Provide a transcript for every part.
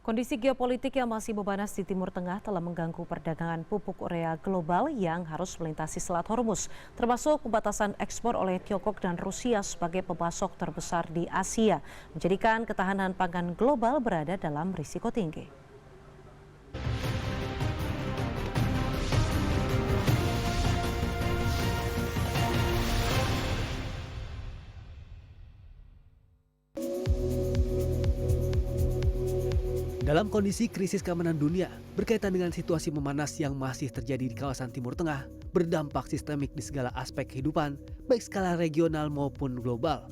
Kondisi geopolitik yang masih memanas di Timur Tengah telah mengganggu perdagangan pupuk urea global yang harus melintasi Selat Hormuz, termasuk pembatasan ekspor oleh Tiongkok dan Rusia sebagai pemasok terbesar di Asia, menjadikan ketahanan pangan global berada dalam risiko tinggi. Dalam kondisi krisis keamanan dunia berkaitan dengan situasi memanas yang masih terjadi di kawasan Timur Tengah, berdampak sistemik di segala aspek kehidupan, baik skala regional maupun global.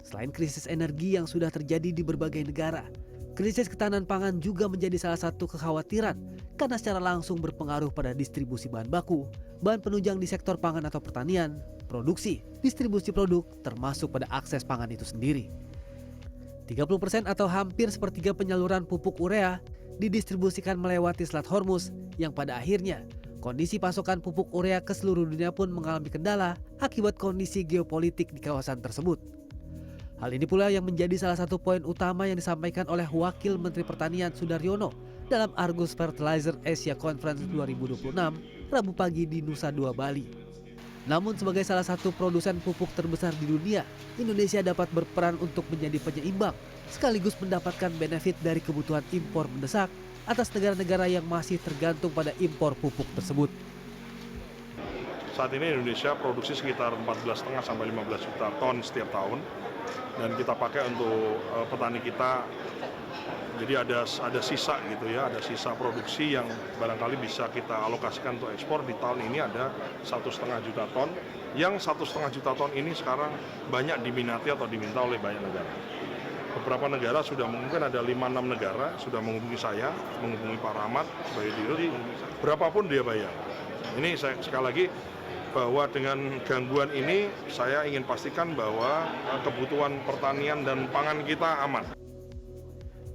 Selain krisis energi yang sudah terjadi di berbagai negara, krisis ketahanan pangan juga menjadi salah satu kekhawatiran karena secara langsung berpengaruh pada distribusi bahan baku, bahan penunjang di sektor pangan atau pertanian, produksi, distribusi produk, termasuk pada akses pangan itu sendiri. 30% atau hampir sepertiga penyaluran pupuk urea didistribusikan melewati Selat Hormuz yang pada akhirnya kondisi pasokan pupuk urea ke seluruh dunia pun mengalami kendala akibat kondisi geopolitik di kawasan tersebut. Hal ini pula yang menjadi salah satu poin utama yang disampaikan oleh Wakil Menteri Pertanian Sudaryono dalam Argus Fertilizer Asia Conference 2026 Rabu pagi di Nusa Dua, Bali. Namun sebagai salah satu produsen pupuk terbesar di dunia, Indonesia dapat berperan untuk menjadi penyeimbang, sekaligus mendapatkan benefit dari kebutuhan impor mendesak atas negara-negara yang masih tergantung pada impor pupuk tersebut. Saat ini Indonesia produksi sekitar 14,5 sampai 15 juta ton setiap tahun, dan kita pakai untuk petani kita. Jadi ada sisa gitu ya, ada sisa produksi yang barangkali bisa kita alokasikan untuk ekspor. Di tahun ini ada 1,5 juta ton, yang 1,5 juta ton ini sekarang banyak diminati atau diminta oleh banyak negara. Beberapa negara sudah, mungkin ada 5-6 negara sudah menghubungi saya, menghubungi Pak Rahmat sebagai dirut, berapapun dia bayar. Ini saya sekali lagi bahwa dengan gangguan ini saya ingin pastikan bahwa kebutuhan pertanian dan pangan kita aman.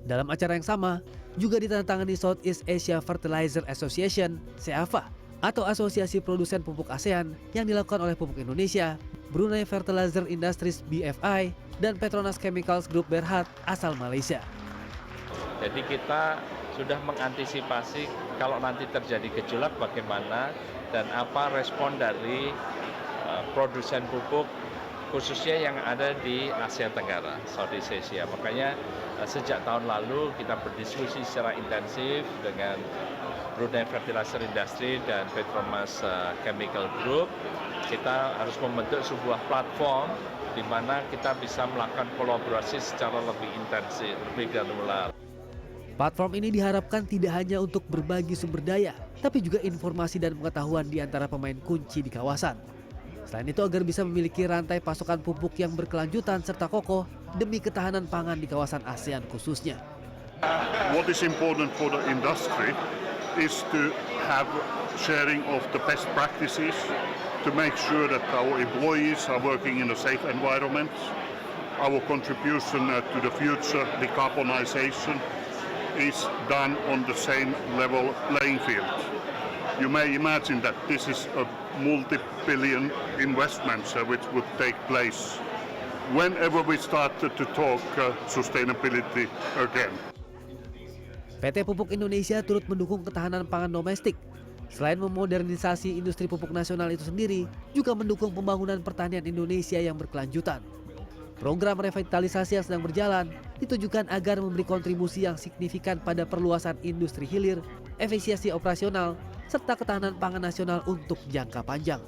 Dalam acara yang sama, juga ditandatangani Southeast Asia Fertilizer Association, SEAFA, atau Asosiasi Produsen Pupuk ASEAN yang dilakukan oleh Pupuk Indonesia, Brunei Fertilizer Industries BFI, dan Petronas Chemicals Group Berhad asal Malaysia. Jadi kita sudah mengantisipasi kalau nanti terjadi gejolak bagaimana dan apa respon dari produsen pupuk khususnya yang ada di Asia Tenggara, Southeast Asia. Makanya sejak tahun lalu kita berdiskusi secara intensif dengan Brunei Fertilizer Industry dan Petronas Chemical Group. Kita harus membentuk sebuah platform di mana kita bisa melakukan kolaborasi secara lebih intensif, lebih granular. Platform ini diharapkan tidak hanya untuk berbagi sumber daya, tapi juga informasi dan pengetahuan di antara pemain kunci di kawasan. Selain itu agar bisa memiliki rantai pasokan pupuk yang berkelanjutan serta kokoh demi ketahanan pangan di kawasan ASEAN khususnya. What is important for the industry is to have sharing of the best practices to make sure that our employees are working in a safe environment. Our contribution to the future decarbonization is done on the same level playing field. You may imagine that this is a multi-billion investment which would take place whenever we start to talk sustainability again. PT Pupuk Indonesia turut mendukung ketahanan pangan domestik. Selain memodernisasi industri pupuk nasional itu sendiri, juga mendukung pembangunan pertanian Indonesia yang berkelanjutan. Program revitalisasi yang sedang berjalan ditujukan agar memberi kontribusi yang signifikan pada perluasan industri hilir, efisiensi operasional, serta ketahanan pangan nasional untuk jangka panjang.